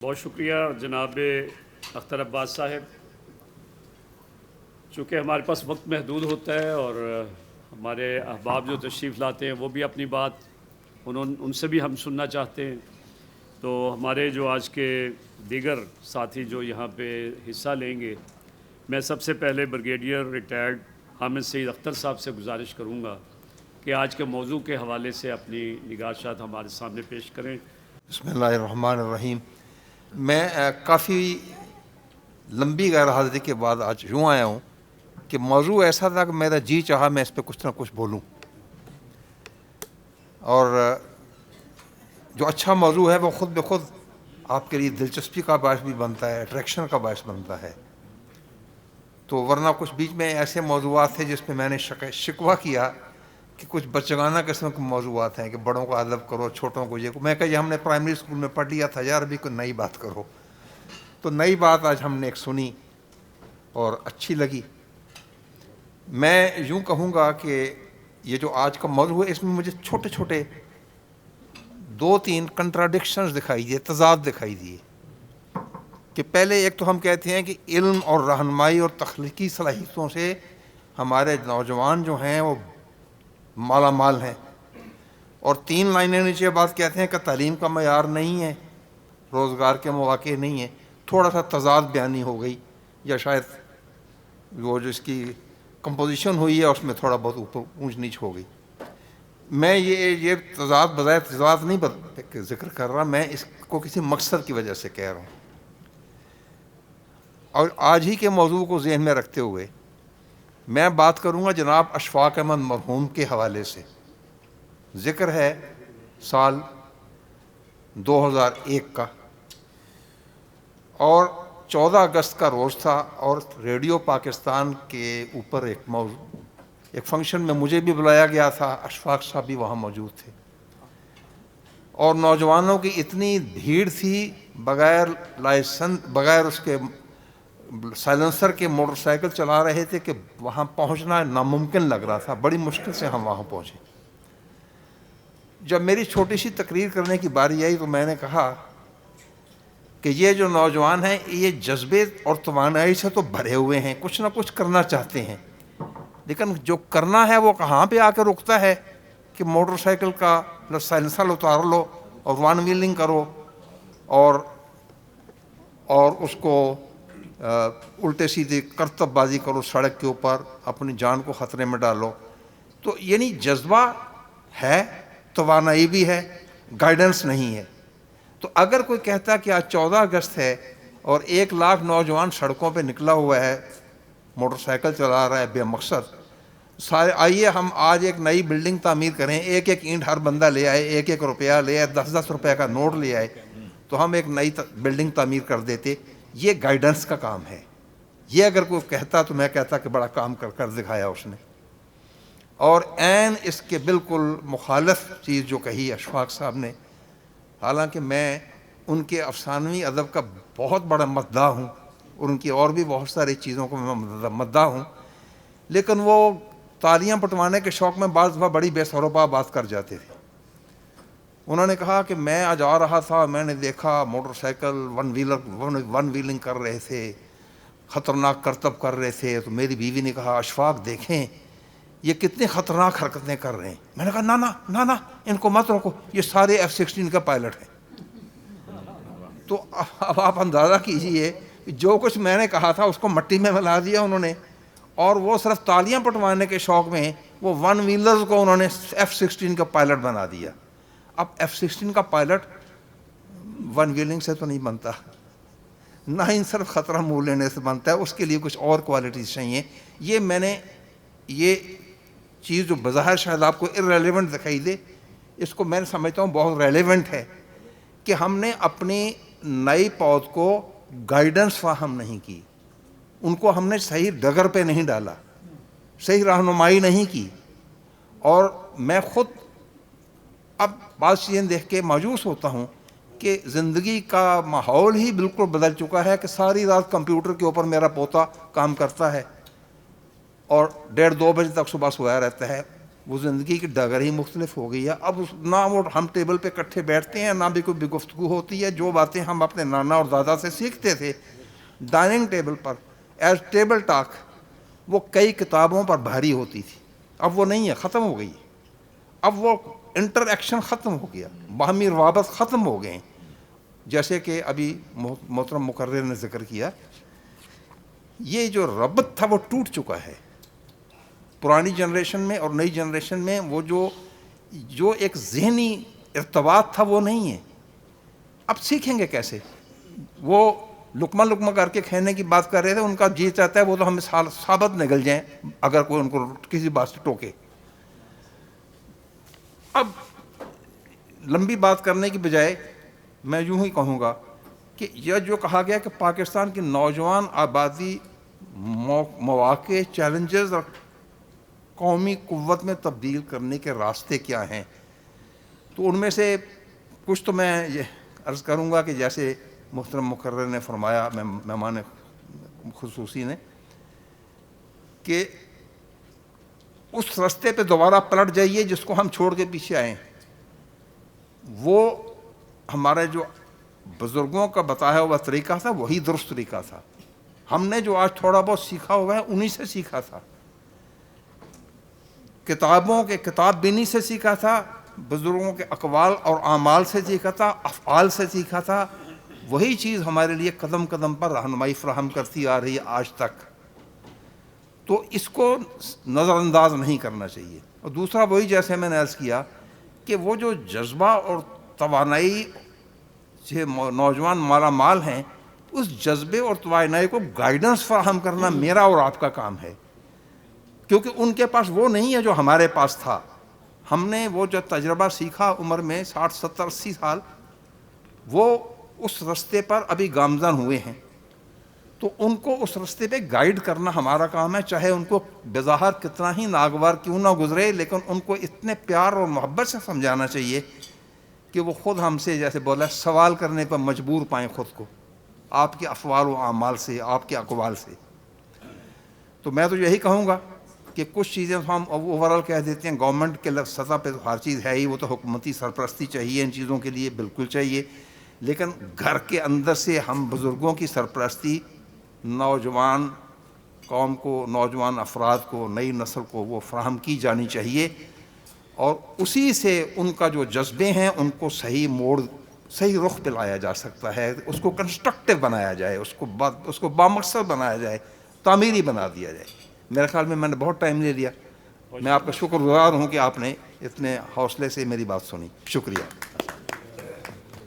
بہت شکریہ جناب اختر عباس صاحب. چونکہ ہمارے پاس وقت محدود ہوتا ہے اور ہمارے احباب جو تشریف لاتے ہیں وہ بھی اپنی بات ان سے بھی ہم سننا چاہتے ہیں. تو ہمارے جو آج کے دیگر ساتھی جو یہاں پہ حصہ لیں گے، میں سب سے پہلے بریگیڈیئر ریٹائرڈ حامد سعید اختر صاحب سے گزارش کروں گا کہ آج کے موضوع کے حوالے سے اپنی نگارشات ہمارے سامنے پیش کریں. بسم اللہ الرحمن الرحیم. میں کافی لمبی غیر حاضری کے بعد آج یوں آیا ہوں کہ موضوع ایسا تھا کہ میرا جی چاہا میں اس پہ کچھ نہ کچھ بولوں، اور جو اچھا موضوع ہے وہ خود بخود آپ کے لیے دلچسپی کا باعث بھی بنتا ہے، اٹریکشن کا باعث بنتا ہے. تو ورنہ کچھ بیچ میں ایسے موضوعات تھے جس پہ میں نے شکوہ کیا کہ کچھ بچگانہ قسم کے موضوعات ہیں کہ بڑوں کو ادب کرو، چھوٹوں کو یہ. میں کہ ہم نے پرائمری اسکول میں پڑھ لیا تھا یار، ابھی کوئی نئی بات کرو. تو نئی بات آج ہم نے ایک سنی اور اچھی لگی. میں یوں کہوں گا کہ یہ جو آج کا موضوع ہے اس میں مجھے چھوٹے چھوٹے 2-3 کنٹراڈکشنز دکھائی دیے، تضاد دکھائی دیے. کہ پہلے ایک تو ہم کہتے ہیں کہ علم اور رہنمائی اور تخلیقی صلاحیتوں سے ہمارے نوجوان جو ہیں وہ مالا مال ہیں، اور 3 لائنیں نیچے بات کہتے ہیں کہ تعلیم کا معیار نہیں ہے، روزگار کے مواقع نہیں ہیں. تھوڑا سا تضاد بیانی ہو گئی، یا شاید وہ جو اس کی کمپوزیشن ہوئی ہے اس میں تھوڑا بہت اوپر اونچ نیچ ہو گئی. میں یہ تضاد بظاہر تضاد نہیں ذکر کر رہا، میں اس کو کسی مقصد کی وجہ سے کہہ رہا ہوں. اور آج ہی کے موضوع کو ذہن میں رکھتے ہوئے میں بات کروں گا جناب اشفاق احمد مرحوم کے حوالے سے. ذکر ہے سال 2001 کا، اور 14 اگست کا روز تھا، اور ریڈیو پاکستان کے اوپر ایک فنکشن میں مجھے بھی بلایا گیا تھا، اشفاق صاحب بھی وہاں موجود تھے. اور نوجوانوں کی اتنی بھیڑ تھی، بغیر اس کے سائلنسر کے موٹر سائیکل چلا رہے تھے کہ وہاں پہنچنا ناممکن لگ رہا تھا. بڑی مشکل سے ہم وہاں پہنچے. جب میری چھوٹی سی تقریر کرنے کی باری آئی تو میں نے کہا کہ یہ جو نوجوان ہیں یہ جذبے اور توانائی سے تو بھرے ہوئے ہیں، کچھ نہ کچھ کرنا چاہتے ہیں، لیکن جو کرنا ہے وہ کہاں پہ آ کے رکتا ہے کہ موٹر سائیکل کا سائلنسر اتار لو اور ون ویلنگ کرو اور اس کو الٹے سیدھے کرتب بازی کرو، سڑک کے اوپر اپنی جان کو خطرے میں ڈالو. تو یعنی جذبہ ہے، توانائی بھی ہے، گائیڈنس نہیں ہے. تو اگر کوئی کہتا کہ آج 14 اگست ہے اور 1 لاکھ نوجوان سڑکوں پہ نکلا ہوا ہے، موٹر سائیکل چلا رہا ہے بے مقصد، آئیے ہم آج ایک نئی بلڈنگ تعمیر کریں، ایک اینٹ ہر بندہ لے آئے، 1 روپیہ لے آئے، 10 روپے کا نوٹ لے آئے، تو ہم ایک نئی بلڈنگ تعمیر کر دیتے. یہ گائیڈنس کا کام ہے. یہ اگر کوئی کہتا تو میں کہتا کہ بڑا کام کر دکھایا اس نے. اور عین اس کے بالکل مخالف چیز جو کہی اشفاق صاحب نے، حالانکہ میں ان کے افسانوی ادب کا بہت بڑا مداح ہوں اور ان کی اور بھی بہت ساری چیزوں کو میں مداح ہوں، لیکن وہ تالیاں پٹوانے کے شوق میں بعض دفعہ بڑی بے سروپا بات کر جاتے تھے. انہوں نے کہا کہ میں آج آ رہا تھا، میں نے دیکھا موٹر سائیکل ون ویلنگ کر رہے تھے، خطرناک کرتب کر رہے تھے. تو میری بیوی نے کہا اشفاق دیکھیں یہ کتنے خطرناک حرکتیں کر رہے ہیں. میں نے کہا نا ان کو مت روکو، یہ سارے F-16 کا پائلٹ ہیں. تو اب آپ اندازہ کیجئے جو کچھ میں نے کہا تھا اس کو مٹی میں ملا دیا انہوں نے، اور وہ صرف تالیاں پٹوانے کے شوق میں وہ ون ویلرز کو انہوں نے F-16 کا پائلٹ بنا دیا. اب F-16 کا پائلٹ ون ویلنگ سے تو نہیں بنتا، نہ ہی صرف خطرہ منہ لینے سے بنتا ہے، اس کے لیے کچھ اور کوالٹیز چاہیے. یہ چیز جو بظاہر شاید آپ کو ارریلیونٹ دکھائی دے، اس کو میں سمجھتا ہوں بہت ریلیونٹ ہے کہ ہم نے اپنی نئی پود کو گائیڈنس فراہم نہیں کی، ان کو ہم نے صحیح ڈگر پہ نہیں ڈالا، صحیح رہنمائی نہیں کی. اور میں خود اب بعض چیزیں دیکھ کے مایوس ہوتا ہوں کہ زندگی کا ماحول ہی بالکل بدل چکا ہے کہ ساری رات کمپیوٹر کے اوپر میرا پوتا کام کرتا ہے اور 1:30-2 بجے تک صبح سویا رہتا ہے. وہ زندگی کی ڈگر ہی مختلف ہو گئی ہے. اب نہ وہ ہم ٹیبل پہ اکٹھے بیٹھتے ہیں، نہ بھی کوئی گفتگو ہوتی ہے. جو باتیں ہم اپنے نانا اور دادا سے سیکھتے تھے ڈائننگ ٹیبل پر ایز ٹیبل ٹاک، وہ کئی کتابوں پر بھاری ہوتی تھی. اب وہ نہیں ہے، ختم ہو گئی. اب وہ انٹر ایکشن ختم ہو گیا، باہمی روابط ختم ہو گئے. جیسے کہ ابھی محترم مقرر نے ذکر کیا، یہ جو ربط تھا وہ ٹوٹ چکا ہے. پرانی جنریشن میں اور نئی جنریشن میں وہ جو ایک ذہنی ارتباط تھا وہ نہیں ہے. اب سیکھیں گے کیسے؟ وہ لقمہ لقمہ کر کے کھانے کی بات کر رہے تھے، ان کا جی چاہتا ہے وہ تو ہمیں ثابت نگل جائیں اگر کوئی ان کو کسی بات سے ٹوکے. اب لمبی بات کرنے کی بجائے میں یوں ہی کہوں گا کہ یہ جو کہا گیا کہ پاکستان کی نوجوان آبادی مواقع، چیلنجز اور قومی قوت میں تبدیل کرنے کے راستے کیا ہیں، تو ان میں سے کچھ تو میں یہ عرض کروں گا کہ جیسے محترم مقرر نے فرمایا، مہمان خصوصی نے، کہ اس راستے پہ دوبارہ پلٹ جائیے جس کو ہم چھوڑ کے پیچھے آئے. وہ ہمارے جو بزرگوں کا بتایا ہوا طریقہ تھا وہی درست طریقہ تھا. ہم نے جو آج تھوڑا بہت سیکھا ہوا ہے انہی سے سیکھا تھا، کتابوں کے کتاب بینی سے سیکھا تھا، بزرگوں کے اقوال اور اعمال سے سیکھا تھا، افعال سے سیکھا تھا. وہی چیز ہمارے لیے قدم قدم پر رہنمائی فراہم کرتی آ رہی ہے آج تک. تو اس کو نظر انداز نہیں کرنا چاہیے. اور دوسرا وہی جیسے میں نے عرض کیا کہ وہ جو جذبہ اور توانائی سے نوجوان مالا مال ہیں، اس جذبے اور توانائی کو گائیڈنس فراہم کرنا میرا اور آپ کا کام ہے، کیونکہ ان کے پاس وہ نہیں ہے جو ہمارے پاس تھا. ہم نے وہ جو تجربہ سیکھا عمر میں 60 70 80 سال، وہ اس راستے پر ابھی گامزن ہوئے ہیں. تو ان کو اس راستے پہ گائیڈ کرنا ہمارا کام ہے، چاہے ان کو بظاہر کتنا ہی ناگوار کیوں نہ گزرے، لیکن ان کو اتنے پیار اور محبت سے سمجھانا چاہیے کہ وہ خود ہم سے جیسے بولا سوال کرنے پر مجبور پائیں خود کو، آپ کے افعال و اعمال سے، آپ کے اقوال سے. تو میں تو یہی کہوں گا کہ کچھ چیزیں ہم اوورال کہہ دیتے ہیں، گورنمنٹ کے سطح پہ تو ہر چیز ہے ہی، وہ تو حکومتی سرپرستی چاہیے ان چیزوں کے لیے، بالکل چاہیے. لیکن گھر کے اندر سے ہم بزرگوں کی سرپرستی نوجوان قوم کو، نوجوان افراد کو، نئی نسل کو وہ فراہم کی جانی چاہیے. اور اسی سے ان کا جو جذبے ہیں ان کو صحیح موڑ، صحیح رخ پہ لایا جا سکتا ہے. اس کو کنسٹرکٹیو بنایا جائے، اس کو بامقصد بنایا جائے، تعمیری بنا دیا جائے. میرے خیال میں نے بہت ٹائم لے لیا. میں آپ کا شکر گزار ہوں کہ آپ نے اتنے حوصلے سے میری بات سنی. شکریہ.